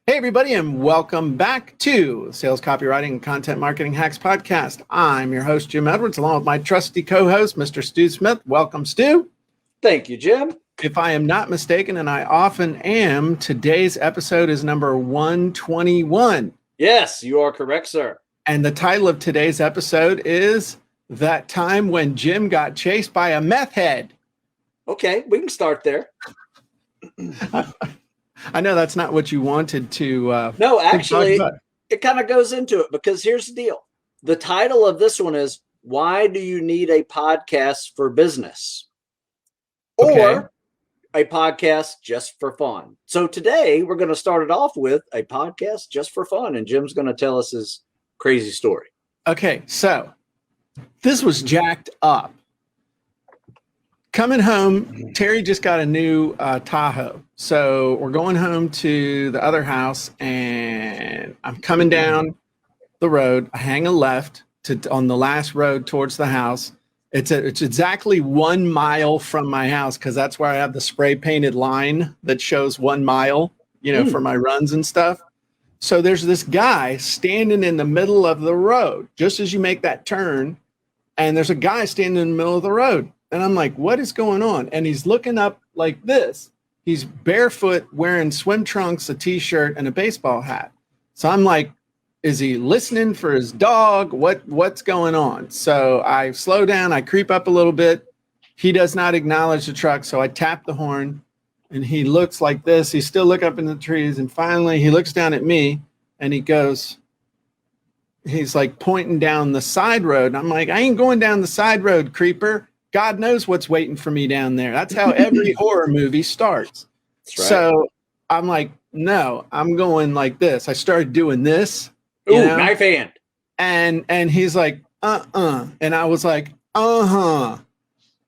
Hey, everybody, and welcome back to Sales Copywriting and Content Marketing Hacks Podcast. I'm your host, Jim Edwards, along with my trusty co-host, Mr. Stu Smith. Welcome, Stu. Thank you, Jim. If I am not mistaken, and I often am, today's episode is number 121. Yes, you are correct, sir. And the title of today's episode is That Time When Jim Got Chased by a Meth Head. Okay, we can start there. I know that's not what you wanted to. No, actually, it kind of goes into it because here's the deal. The title of this one is Why Do You Need a Podcast for Business? Or a podcast just for fun. So today we're going to start it off with a podcast just for fun. And Jim's going to tell us his crazy story. Okay, so this was jacked up. Coming home, Terry just got a new Tahoe. So we're going home to the other house, and I'm coming down the road. I hang a left on the last road towards the house. It's exactly 1 mile from my house because that's where I have the spray painted line that shows 1 mile, for my runs and stuff. So there's this guy standing in the middle of the road just as you make that turn, and there's a guy standing in the middle of the road. And I'm like, what is going on? And he's looking up like this. He's barefoot, wearing swim trunks, a t-shirt, and a baseball hat. So I'm like, is he listening for his dog? What's going on? So I slow down. I creep up a little bit. He does not acknowledge the truck. So I tap the horn, and he looks like this. He's still looking up in the trees. And finally, he looks down at me, and he's like pointing down the side road. And I'm like, I ain't going down the side road, creeper. God knows what's waiting for me down there. That's how every horror movie starts. That's right. So I'm like, no, I'm going like this. I started doing this. Ooh, knife hand. And he's like, And I was like,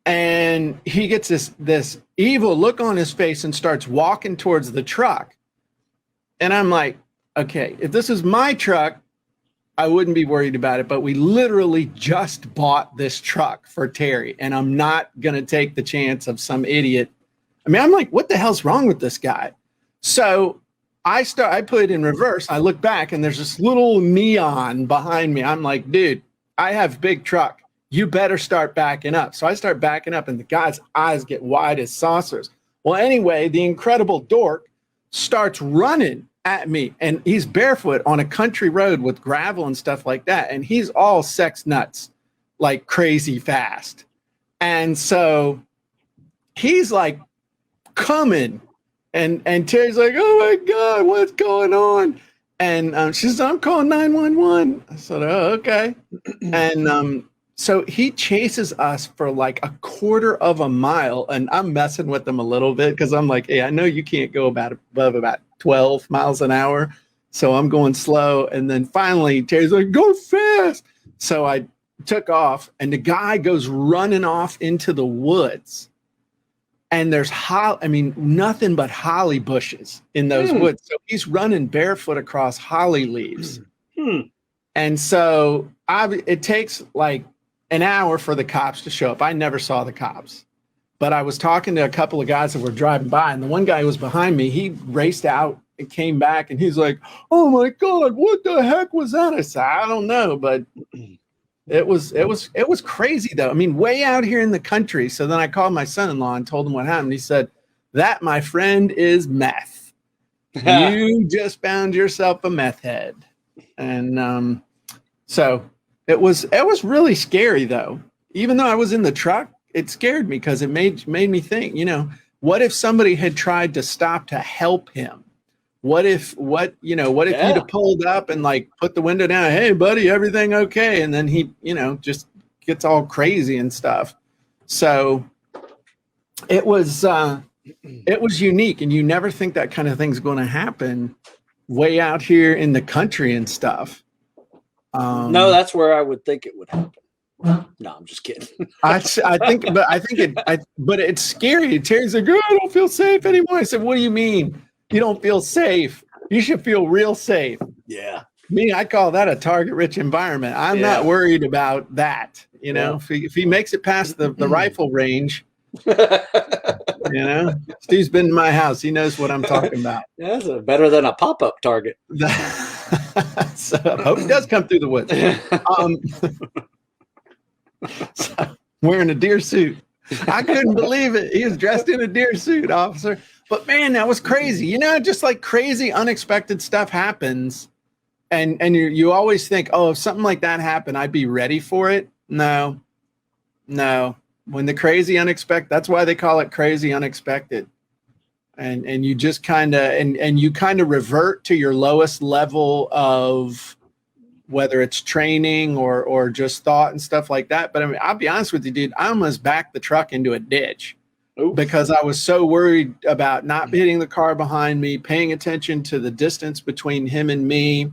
And he gets this evil look on his face and starts walking towards the truck. And I'm like, okay, if this is my truck, I wouldn't be worried about it, but we literally just bought this truck for Terry, and I'm not going to take the chance of some idiot. I mean, I'm like, what the hell's wrong with this guy? So I put it in reverse. I look back, and there's this little neon behind me. I'm like, dude, I have big truck. You better start backing up. So I start backing up, and the guy's eyes get wide as saucers. Well, anyway, the incredible dork starts running at me, and he's barefoot on a country road with gravel and stuff like that, and he's all sex nuts like crazy fast. And so he's like coming, and Terry's like, oh my God, what's going on? And she says, I'm calling 911. I said, oh, okay. And so he chases us for like a quarter of a mile, and I'm messing with him a little bit because I'm like, hey, I know you can't go above about 12 miles an hour. So I'm going slow. And then finally, Terry's like, go fast. So I took off, and the guy goes running off into the woods. And there's nothing but holly bushes in those woods. So he's running barefoot across holly leaves. And so it takes like an hour for the cops to show up. I never saw the cops, but I was talking to a couple of guys that were driving by, and the one guy who was behind me, he raced out and came back, and he's like, oh my God, what the heck was that? I said, I don't know, but it was crazy though. I mean, way out here in the country. So then I called my son-in-law and told him what happened. He said, that, my friend, is meth. You just found yourself a meth head. And so it was really scary though. Even though I was in the truck, it scared me because it made me think, what if somebody had tried to stop to help him? What if you'd have pulled up and like put the window down, hey buddy, everything okay? And then he, just gets all crazy and stuff. So it was unique, and you never think that kind of thing's going to happen way out here in the country and stuff. No, that's where I would think it would happen. No, I'm just kidding. I think it's scary. Terry's like, oh, I don't feel safe anymore. I said, what do you mean you don't feel safe? You should feel real safe. Yeah. Me, I call that a target-rich environment. I'm not worried about that. If he makes it past the rifle range, You know, Steve's been in my house. He knows what I'm talking about. That's better than a pop-up Target. So I hope he does come through the woods. So, wearing a deer suit. I couldn't believe it. He was dressed in a deer suit, officer. But man, that was crazy. You know, just like crazy, unexpected stuff happens. And you always think, oh, if something like that happened, I'd be ready for it. No. When the crazy unexpected, that's why they call it crazy unexpected. And you just kind of and you kind of revert to your lowest level of whether it's training or just thought and stuff like that. But I mean, I'll be honest with you, dude, I almost backed the truck into a ditch. Oops. Because I was so worried about not hitting the car behind me, paying attention to the distance between him and me,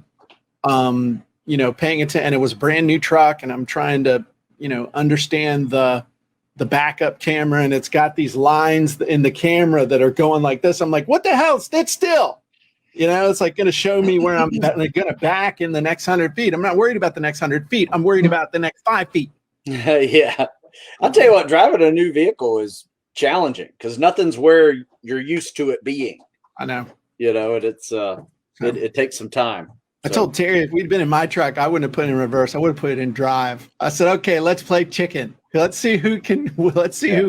you know, paying attention. And it was a brand new truck, and I'm trying to, you know, understand the backup camera, and it's got these lines in the camera that are going like this. I'm like, what the hell? Sit still. You know, it's like going to show me where I'm going to back in the next 100 feet. I'm not worried about the next 100 feet. I'm worried about the next 5 feet. Yeah. I'll tell you what, driving a new vehicle is challenging because nothing's where you're used to it being. I know. You know, and it takes some time. I told Terry if we'd been in my truck, I wouldn't have put it in reverse. I would have put it in drive. I said, okay, let's play chicken. Let's see who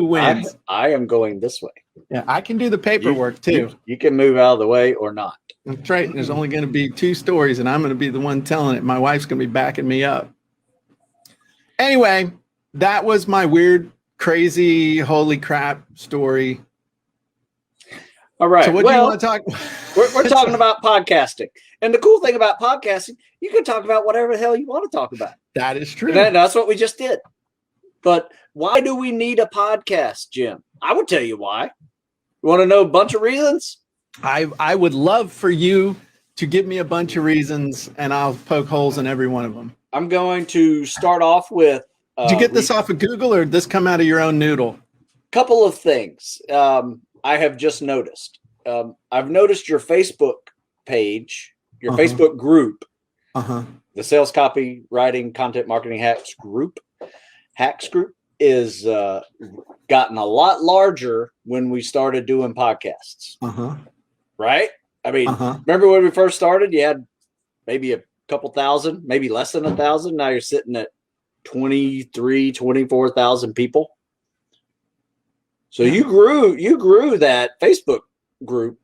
wins. I am going this way. Yeah, I can do the paperwork too. You can move out of the way or not. That's right. There's only going to be 2 stories, and I'm going to be the one telling it. My wife's going to be backing me up. Anyway, that was my weird, crazy, holy crap story. All right. So what do you want to talk? We're talking about podcasting. And the cool thing about podcasting, you can talk about whatever the hell you want to talk about. That is true. That's what we just did. But why do we need a podcast, Jim? I would tell you why. You want to know a bunch of reasons? I would love for you to give me a bunch of reasons, and I'll poke holes in every one of them. I'm going to start off with. Did you get this off of Google, or did this come out of your own noodle? Couple of things I have just noticed. I've noticed your Facebook page, your Facebook group, the Sales Copywriting Content Marketing Hacks group is gotten a lot larger when we started doing podcasts. Right? I mean, remember when we first started, you had maybe a couple thousand, maybe less than 1,000. Now you're sitting at 24,000 people. So you grew that Facebook group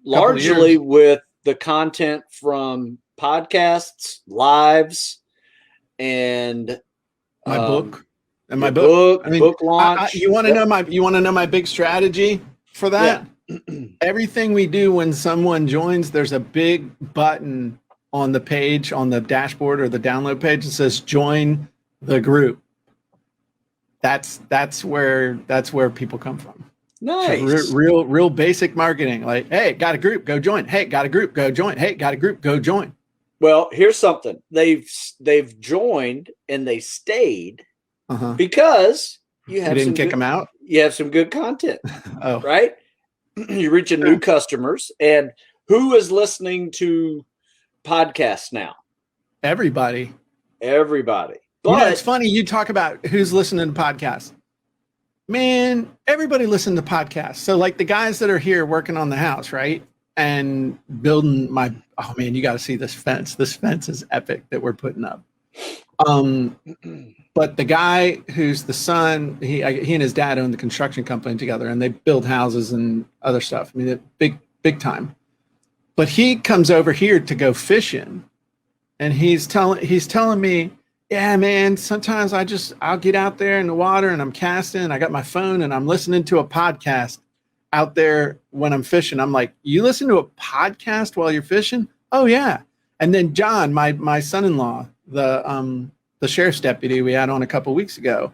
largely with the content from podcasts, lives, and my book. And my book. I mean, book launch. You want to know my big strategy for that? Yeah. Everything we do when someone joins, there's a big button on the page, on the dashboard or the download page that says join the group. That's where people come from. Nice. So real basic marketing. Like, hey, got a group, go join. Hey, got a group, go join. Hey, got a group, go join. Well, here's something. They've joined and they stayed because you didn't kick them out. You have some good content. Oh, right. You're reaching new customers. And who is listening to podcasts now? Everybody. But it's funny. You talk about who's listening to podcasts. Man, everybody listen to podcasts. So like the guys that are here working on the house, right? And building oh man, you got to see this fence. This fence is epic that we're putting up. But the guy who's the son, he and his dad own the construction company together, and they build houses and other stuff. I mean, big time. But he comes over here to go fishing, and he's telling me, yeah, man, sometimes I'll get out there in the water and I'm casting. I got my phone and I'm listening to a podcast out there when I'm fishing. I'm like, you listen to a podcast while you're fishing? Oh yeah. And then John, my son-in-law, the sheriff's deputy we had on a couple of weeks ago,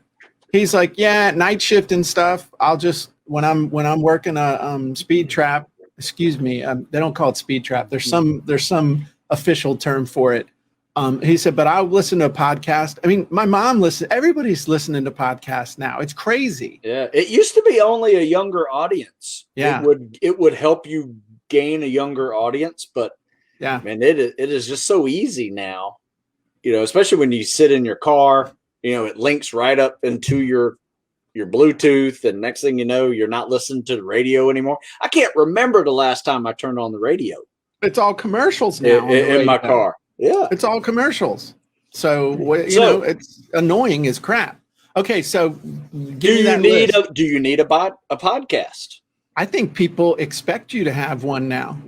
he's like, yeah, night shift and stuff. I'll just when I'm working a speed trap. Excuse me, they don't call it speed trap. There's some official term for it. He said, but I'll listen to a podcast. I mean, my mom listens. Everybody's listening to podcasts now. It's crazy. Yeah, it used to be only a younger audience. Yeah, it would help you gain a younger audience, but yeah, man, it is just so easy now. You know, especially when you sit in your car. You know, it links right up into your your Bluetooth, and next thing you know, you're not listening to the radio anymore. I can't remember the last time I turned on the radio. It's all commercials now in my car. Yeah, it's all commercials. So you know, it's annoying as crap. Okay, so do you need a podcast? I think people expect you to have one now.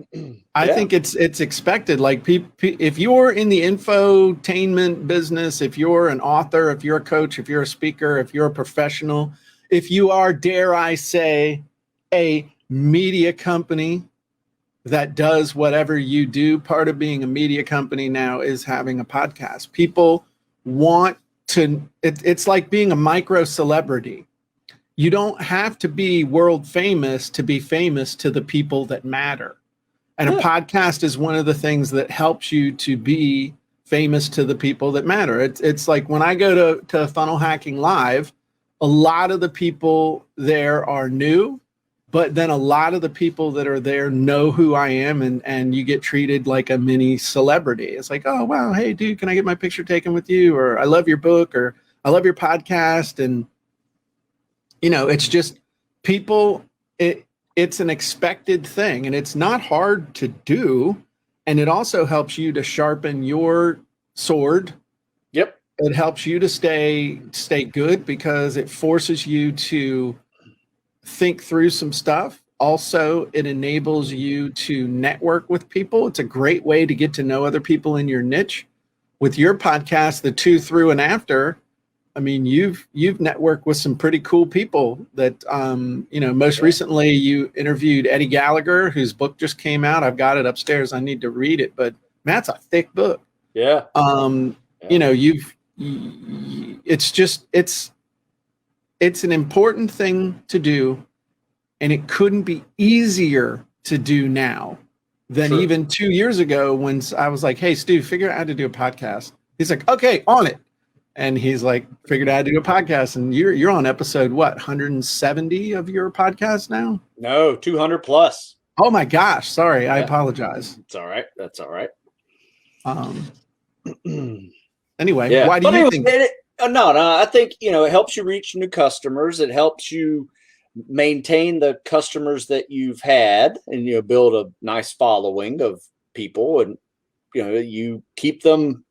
I think it's expected. Like if you're in the infotainment business, if you're an author, if you're a coach, if you're a speaker, if you're a professional, if you are, dare I say, a media company that does whatever you do, part of being a media company now is having a podcast. People want to, it's like being a micro celebrity. You don't have to be world famous to be famous to the people that matter. And a podcast is one of the things that helps you to be famous to the people that matter. It's like when I go to Funnel Hacking Live, a lot of the people there are new, but then a lot of the people that are there know who I am, and you get treated like a mini celebrity. It's like, oh, wow, hey, dude, can I get my picture taken with you? Or I love your book, or I love your podcast. And you know, it's just people, it's an expected thing, and it's not hard to do. And it also helps you to sharpen your sword. Yep. It helps you to stay good because it forces you to think through some stuff. Also, it enables you to network with people. It's a great way to get to know other people in your niche. With your podcast, the To, Through, and After, I mean, you've networked with some pretty cool people that, you know, most recently you interviewed Eddie Gallagher, whose book just came out. I've got it upstairs. I need to read it, but Matt's a thick book. Yeah. You know, it's an important thing to do, and it couldn't be easier to do now than even 2 years ago when I was like, hey, Stu, figure out how to do a podcast. He's like, okay, on it. And he's like, figured out how to do a podcast. And you're on episode, what, 170 of your podcast now? No, 200 plus. Oh my gosh. Sorry. I apologize. It's all right. That's all right. Anyway, why do you think? No, I think, you know, it helps you reach new customers. It helps you maintain the customers that you've had, and, you know, build a nice following of people, and, you know, you keep them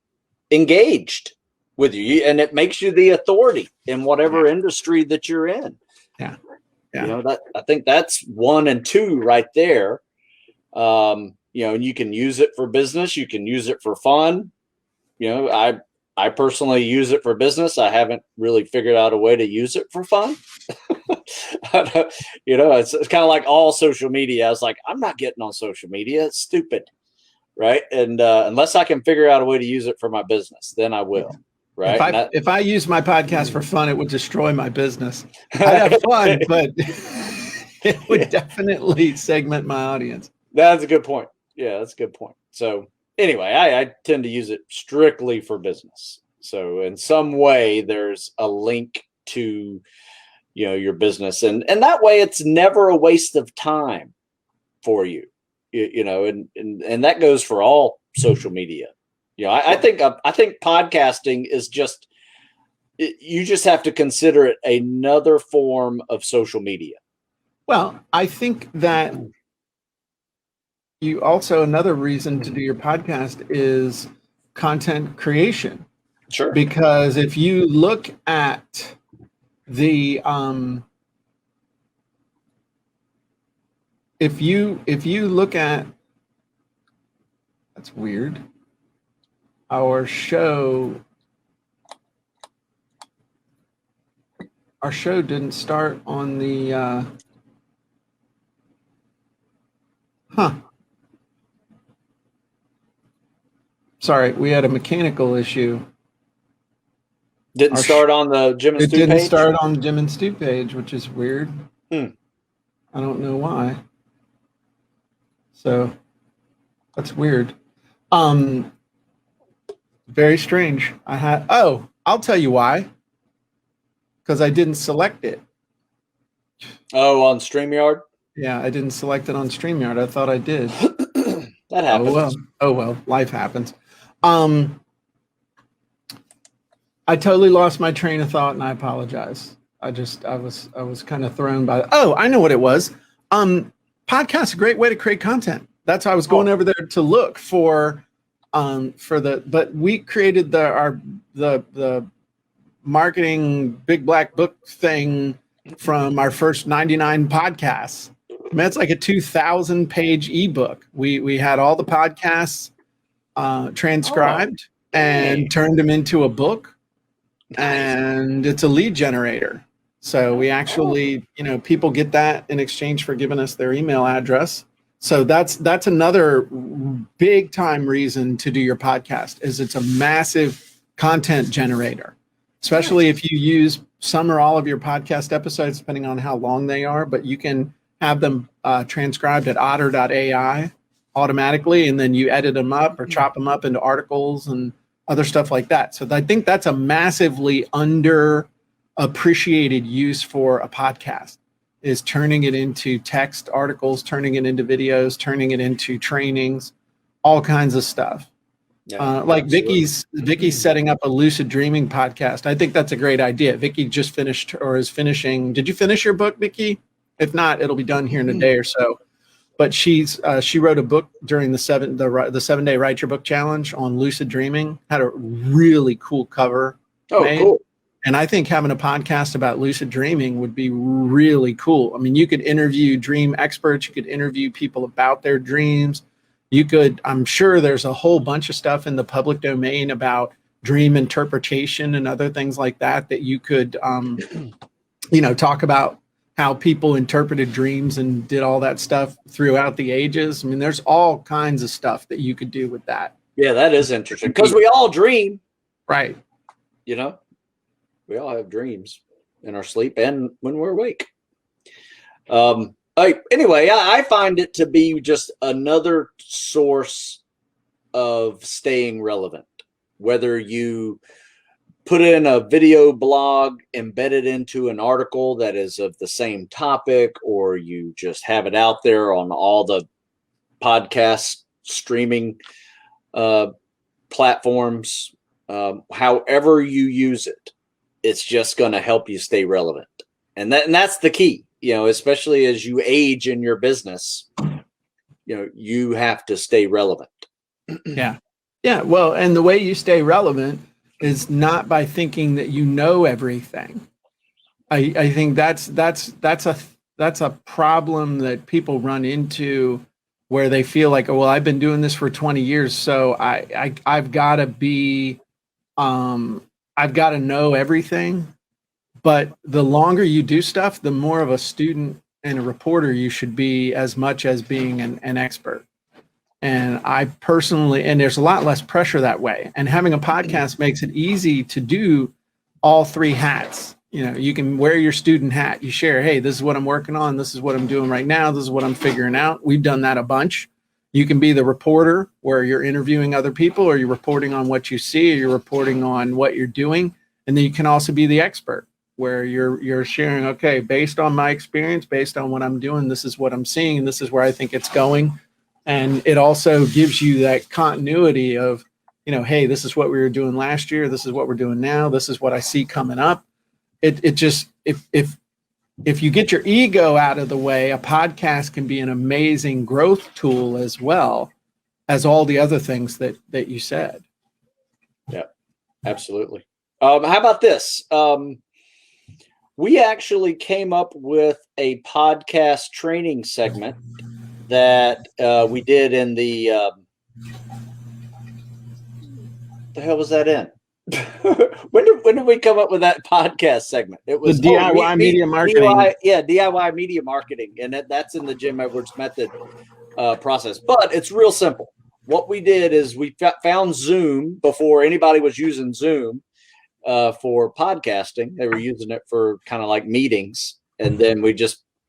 engaged with you, and it makes you the authority in whatever industry that you're in. Yeah. You know, that I think that's 1 and 2 right there. You know, and you can use it for business. You can use it for fun. You know, I personally use it for business. I haven't really figured out a way to use it for fun. You know, it's kind of like all social media. I was like, I'm not getting on social media. It's stupid. Right. And unless I can figure out a way to use it for my business, then I will. Right. If I use my podcast for fun, it would destroy my business. I'd have fun, but it would definitely segment my audience. That's a good point. Yeah, that's a good point. So anyway, I tend to use it strictly for business. So in some way, there's a link to, you know, your business, and that way it's never a waste of time for you. You know, and that goes for all social media. You know, I think podcasting is just, you just have to consider it another form of social media. Well, I think that you also, another reason to do your podcast is content creation. Sure. Because if you look at the if you look at, that's weird, our show didn't start on the sorry, we had a mechanical issue. Didn't start on the Jim and Stu page? It didn't start on the Jim and Stu page, which is weird. I don't know why. So that's weird. Very strange. I'll tell you why. Because I didn't select it. Oh, on StreamYard? Yeah, I didn't select it on StreamYard. I thought I did. That happens. Oh well, life happens. I totally lost my train of thought, and I apologize. I was kind of thrown by. Oh, I know what it was. Podcast is a great way to create content. That's why I was going over there to look for but we created the marketing big black book thing from our first 99 podcasts. I mean, it's like a 2,000 page ebook. We had all the podcasts transcribed and turned them into a book. Nice. And it's a lead generator. So we actually, people get that in exchange for giving us their email address. So that's another big time reason to do your podcast is it's a massive content generator, especially if you use some or all of your podcast episodes, depending on how long they are, but you can have them transcribed at otter.ai automatically, and then you edit them up or chop them up into articles and other stuff like that. So I think that's a massively underappreciated use for a podcast, is turning it into text articles, turning it into videos, turning it into trainings, all kinds of stuff. Yeah, like Vicky's setting up a lucid dreaming podcast. I think that's a great idea. Vicky just finished or is finishing. Did you finish your book, Vicky? If not, it'll be done here in a day or so. But she wrote a book during the 7-day Write Your Book Challenge on lucid dreaming. Had a really cool cover. Oh, made. Cool. And I think having a podcast about lucid dreaming would be really cool. I mean, you could interview dream experts. You could interview people about their dreams. I'm sure there's a whole bunch of stuff in the public domain about dream interpretation and other things like that you could, talk about how people interpreted dreams and did all that stuff throughout the ages. I mean, there's all kinds of stuff that you could do with that. Yeah, that is interesting because we all dream. Right. We all have dreams in our sleep and when we're awake. Anyway, I find it to be just another source of staying relevant. Whether you put in a video blog embedded into an article that is of the same topic, or you just have it out there on all the podcast streaming platforms, however you use it, it's just going to help you stay relevant. And that's the key, especially as you age in your business, you have to stay relevant. Yeah. Yeah. Well, and the way you stay relevant is not by thinking that you know everything. I think that's a problem that people run into, where they feel like, oh, well, I've been doing this for 20 years, so I've got to be, I've got to know everything. But the longer you do stuff, the more of a student and a reporter you should be, as much as being an expert. And I personally, and there's a lot less pressure that way. And having a podcast makes it easy to do all three hats. You can wear your student hat. You share, hey, this is what I'm working on. This is what I'm doing right now. This is what I'm figuring out. We've done that a bunch. You can be the reporter, where you're interviewing other people, or you're reporting on what you see, or you're reporting on what you're doing. And then you can also be the expert, where you're sharing, okay, based on my experience, based on what I'm doing, this is what I'm seeing, and this is where I think it's going. And it also gives you that continuity of, hey, this is what we were doing last year. This is what we're doing now. This is what I see coming up. It just, if you get your ego out of the way, a podcast can be an amazing growth tool as well as all the other things that you said. Yeah, absolutely. How about this? We actually came up with a podcast training segment that we did in the hell was that in? when did we come up with that podcast segment? It was the DIY media marketing. DIY media marketing, and that's in the Jim Edwards method process. But it's real simple. What we did is we found Zoom before anybody was using Zoom for podcasting. They were using it for kind of like meetings, and then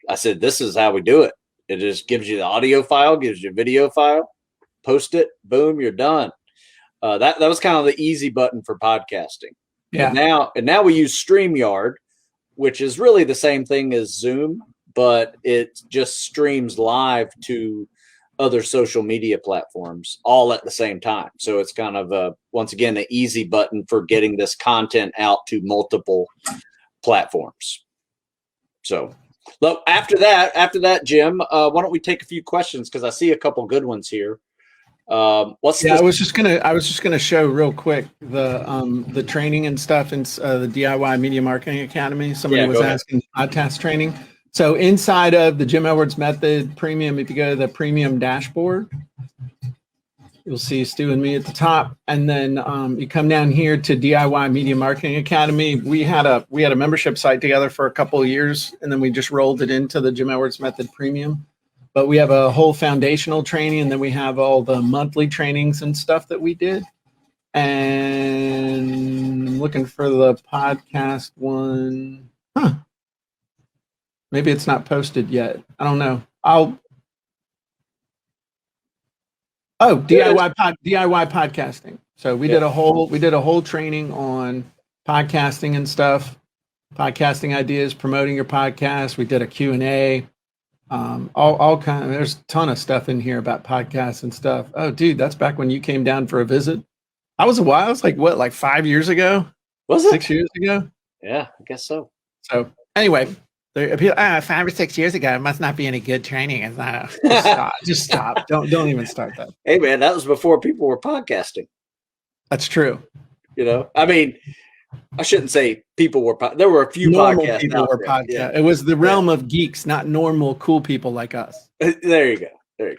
I said, this is how we do it. It just gives you the audio file, gives you a video file, post it, boom, you're done. That was kind of the easy button for podcasting. Yeah. And now we use StreamYard, which is really the same thing as Zoom, but it just streams live to other social media platforms all at the same time. So it's kind of once again, an easy button for getting this content out to multiple platforms. So, look, after that, Jim, why don't we take a few questions? Because I see a couple good ones here. I was just gonna show real quick the training and stuff in the DIY Media Marketing Academy. Somebody was asking podcast training. So inside of the Jim Edwards Method Premium, if you go to the Premium dashboard, you'll see Stu and me at the top, and then you come down here to DIY Media Marketing Academy. We had a membership site together for a couple of years, and then we just rolled it into the Jim Edwards Method Premium. But we have a whole foundational training, and then we have all the monthly trainings and stuff that we did. And I'm looking for the podcast one. Maybe it's not posted yet. I don't know. DIY podcasting. So we did a whole training on podcasting and stuff, podcasting ideas, promoting your podcast. We did a Q&A. All kind of, there's a ton of stuff in here about podcasts and stuff. Oh, dude, that's back when you came down for a visit. I was like 5 years ago? Was it 6 years ago? Yeah, I guess so. So anyway, 5 or 6 years ago, it must not be any good training. It's not. Just stop. Don't even start that. Hey man, that was before people were podcasting. That's true. I mean, I shouldn't say people were. There were a few normal podcasts people were podcast. Yeah. It was the realm of geeks, not normal cool people like us. There you go.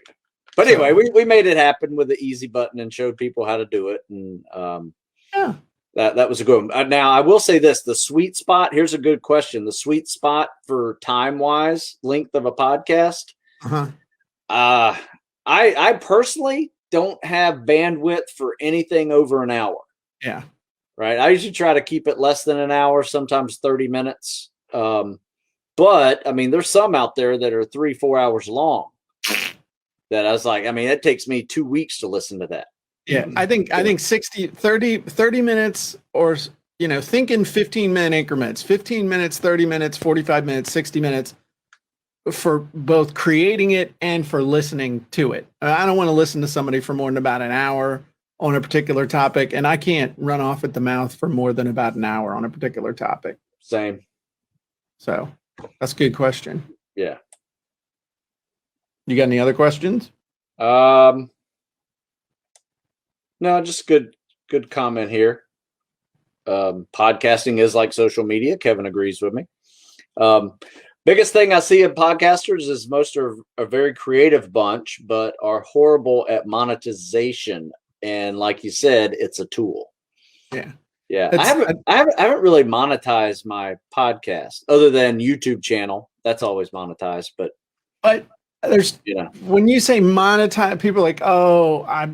But anyway, we made it happen with the easy button and showed people how to do it, and that was a good one. Now I will say this: the sweet spot. Here's a good question: the sweet spot for time wise length of a podcast. I personally don't have bandwidth for anything over an hour. Yeah. Right. I usually try to keep it less than an hour, sometimes 30 minutes. But I mean, there's some out there that are 3-4 hours long that I was like, I mean, it takes me 2 weeks to listen to that. Yeah. I think 30 minutes or, think in 15-minute increments, 15 minutes, 30 minutes, 45 minutes, 60 minutes for both creating it and for listening to it. I don't want to listen to somebody for more than about an hour on a particular topic, and I can't run off at the mouth for more than about an hour on a particular topic. Same. So that's a good question. Yeah. You got any other questions? No, just good comment here. Podcasting is like social media. Kevin agrees with me. Biggest thing I see in podcasters is most are a very creative bunch, but are horrible at monetization. And like you said, it's a tool. Yeah. I haven't really monetized my podcast other than YouTube channel. That's always monetized, but there's when you say monetize, people are like, oh, I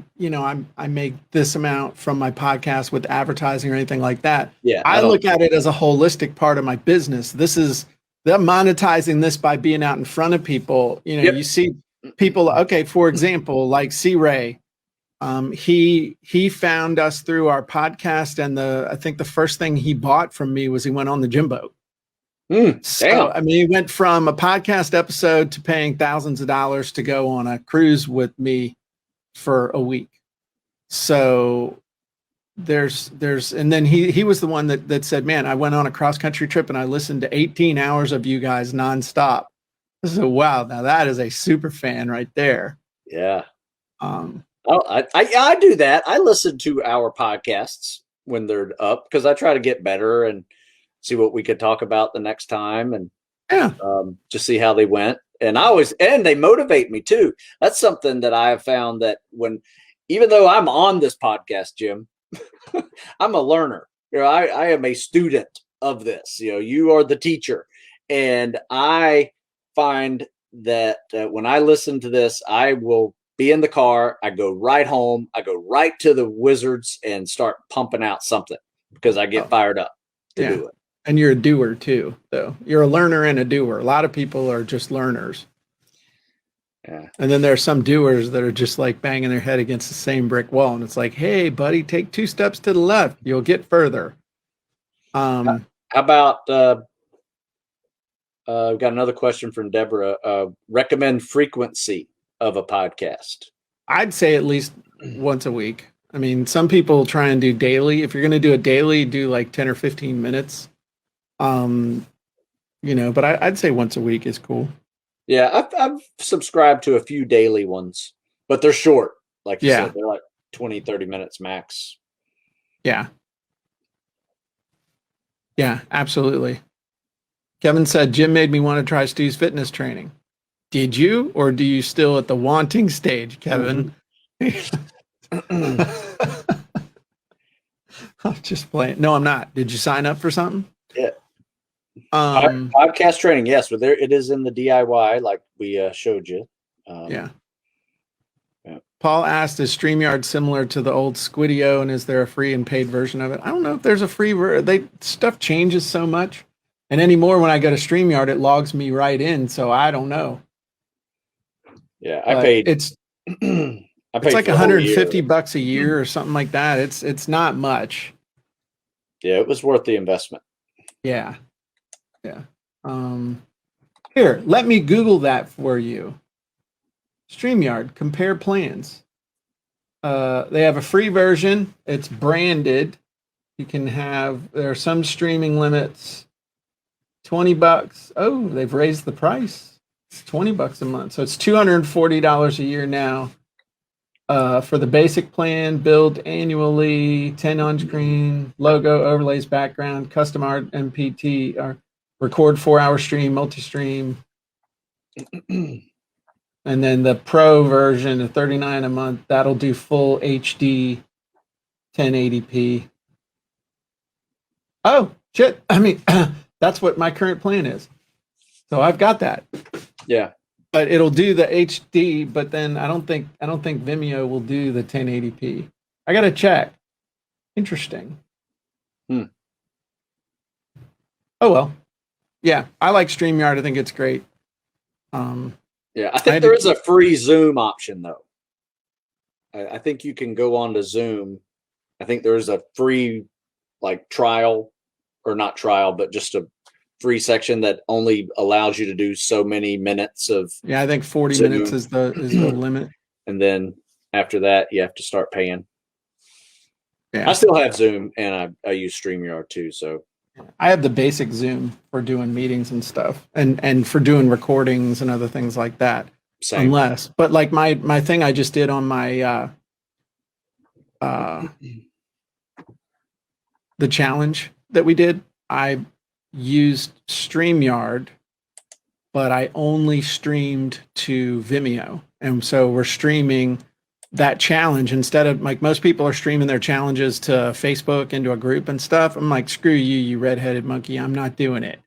make this amount from my podcast with advertising or anything like that. Yeah. I look at it as a holistic part of my business. They're monetizing this by being out in front of people. You see people, okay, for example, like C-Ray. He found us through our podcast, and I think the first thing he bought from me was he went on the gym boat. So, I mean, he went from a podcast episode to paying thousands of dollars to go on a cruise with me for a week. So and then he was the one that said, man, I went on a cross country trip and I listened to 18 hours of you guys nonstop. So, wow, now that is a super fan right there. Yeah. I do that. I listen to our podcasts when they're up because I try to get better and see what we could talk about the next time and just see how they went. And they motivate me too. That's something that I have found that even though I'm on this podcast, Jim, I'm a learner. I am a student of this. You are the teacher, and I find that when I listen to this, I will be in the car. I go right home. I go right to the Wizards and start pumping out something because I get fired up to do it. And you're a doer too, though. You're a learner and a doer. A lot of people are just learners. Yeah. And then there are some doers that are just like banging their head against the same brick wall. And it's like, hey, buddy, take 2 steps to the left. You'll get further. How about, we've got another question from Deborah. Recommend frequency of a podcast? I'd say at least once a week. I mean, some people try and do daily. If you're going to do it daily, do like 10 or 15 minutes. but I'd say once a week is cool. Yeah, I've subscribed to a few daily ones, but they're short. Like you said, they're like 20, 30 minutes max. Yeah. Yeah, absolutely. Kevin said, Jim made me want to try Stu's fitness training. Did you, or do you still at the wanting stage, Kevin? I'm just playing. No, I'm not. Did you sign up for something? Yeah. Podcast training, yes, but there it is in the DIY, like we showed you. Yeah. Paul asked, is StreamYard similar to the old Squidio, and is there a free and paid version of it? I don't know if there's a free stuff changes so much. And anymore, when I go to StreamYard, it logs me right in, so I don't know. Yeah, I paid. It's like $150 a year or something like that. It's not much. Yeah, it was worth the investment. Yeah. Here, let me Google that for you. StreamYard, compare plans. They have a free version. It's branded. You can there are some streaming limits. $20. Oh, they've raised the price. It's $20 a month. So it's $240 a year now. For the basic plan, build annually, 10 on-screen, logo, overlays, background, custom art, MPT, or record 4-hour stream, multi-stream. And then the pro version of $39 a month, that'll do full HD 1080p. Oh, shit. I mean, that's what my current plan is. So I've got that. Yeah. But it'll do the HD, but then I don't think Vimeo will do the 1080p. I got to check. Interesting. Oh, well. Yeah, I like StreamYard. I think it's great. Yeah, I think there is a free Zoom option, though. I think you can go on to Zoom. I think there's a free, trial, or not trial, but just a free section that only allows you to do so many minutes of. Yeah, I think 40 Zoom. Minutes is the limit. And then after that, you have to start paying. Yeah. I still have Zoom, and I use StreamYard too. So I have the basic Zoom for doing meetings and stuff, and for doing recordings and other things like that. Same. But like my thing I just did on my the challenge that we did, I used StreamYard, but I only streamed to Vimeo, and so we're streaming that challenge instead of, like, most people are streaming their challenges to Facebook into a group and stuff. I'm like, screw you, you redheaded monkey. I'm not doing it.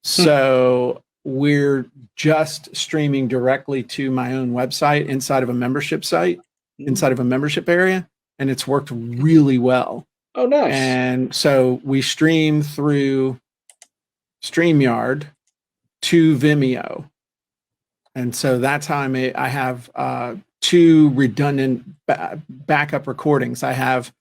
So we're just streaming directly to my own website inside of a membership site, inside of a membership area. And it's worked really well. Oh, nice. And so we stream through StreamYard to Vimeo. And so that's how I have two redundant backup recordings. I have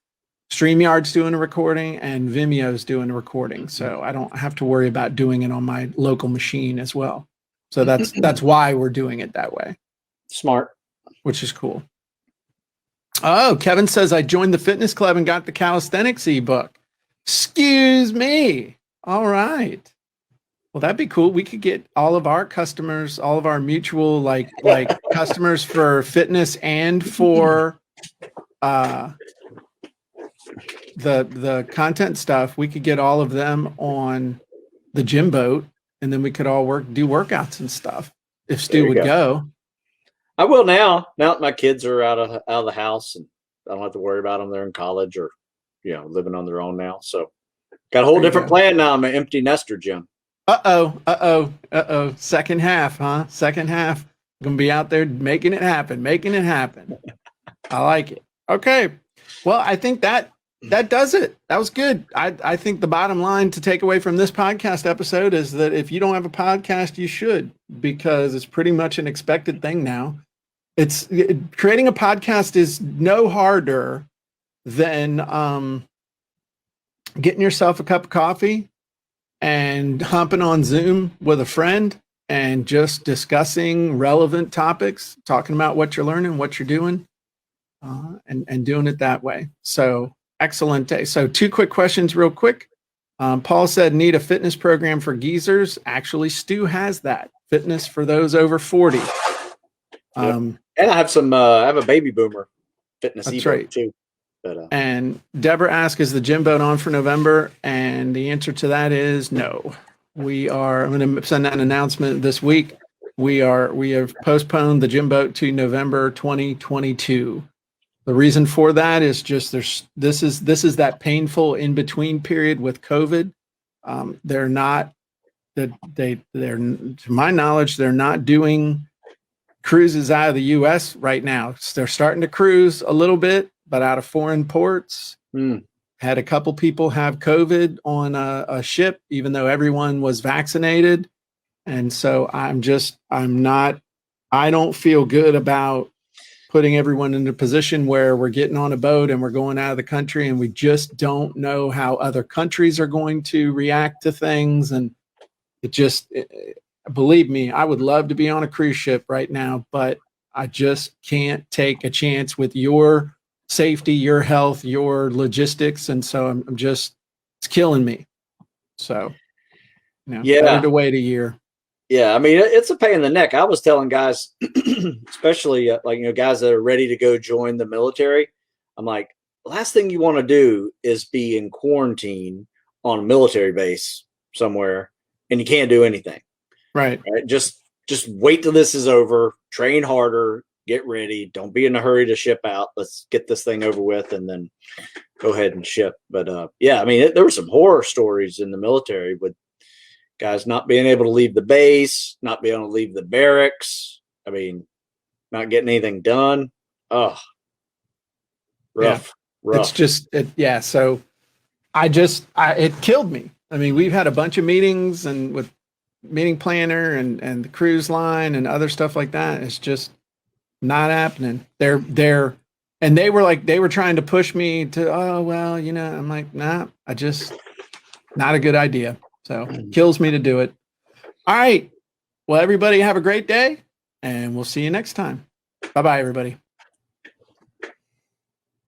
StreamYard's doing a recording and Vimeo's doing a recording. So I don't have to worry about doing it on my local machine as well. So that's why we're doing it that way. Smart. Which is cool. Oh, Kevin says, I joined the fitness club and got the calisthenics ebook. Excuse me. All right. Well, that'd be cool. We could get all of our customers, all of our mutual like customers for fitness and for the content stuff. We could get all of them on the gym boat, and then we could all do workouts and stuff. If Stu would go. I will now. Now that my kids are out of the house, and I don't have to worry about them. They're in college or living on their own now. So got a whole different plan now. I'm an empty nester, Jim. Second half, huh? Second half. Gonna be out there making it happen. I like it. Okay. Well, I think that does it. That was good. I think the bottom line to take away from this podcast episode is that if you don't have a podcast, you should, because it's pretty much an expected thing now. Creating a podcast is no harder than getting yourself a cup of coffee and hopping on Zoom with a friend and just discussing relevant topics, talking about what you're learning, what you're doing, and doing it that way. So excellent day. So 2 quick questions real quick. Paul said, need a fitness program for geezers. Actually, Stu has that. Fitness for those over 40. And I have I have a baby boomer fitness That's ebook right. too. But, and Deborah asked, is the gym boat on for November? And the answer to that is no. I'm going to send out an announcement this week. We have postponed the gym boat to November 2022. The reason for that is just this is that painful in between period with COVID. They're not that they're to my knowledge, they're not doing cruises out of the US right now. They're starting to cruise a little bit, but out of foreign ports. Had a couple people have COVID on a ship, even though everyone was vaccinated. And so I don't feel good about putting everyone in a position where we're getting on a boat and we're going out of the country and we just don't know how other countries are going to react to things. And believe me, I would love to be on a cruise ship right now, but I just can't take a chance with your safety, your health, your logistics. And so it's killing me. So, better to wait a year. Yeah, I mean, it's a pain in the neck. I was telling guys, especially guys that are ready to go join the military. I'm like, the last thing you want to do is be in quarantine on a military base somewhere and you can't do anything. Right. Just wait till this is over, train harder, get ready. Don't be in a hurry to ship out. Let's get this thing over with and then go ahead and ship. But I mean, there were some horror stories in the military with guys not being able to leave the base, not being able to leave the barracks. I mean, not getting anything done. Oh, rough. It's just, so it killed me. I mean, we've had a bunch of meetings and with meeting planner and the cruise line and other stuff like that. It's just not happening. They were trying to push me to, oh, well, I'm like, nah, not a good idea. So kills me to do it. All right. Well, everybody have a great day and we'll see you next time. Bye-bye, everybody.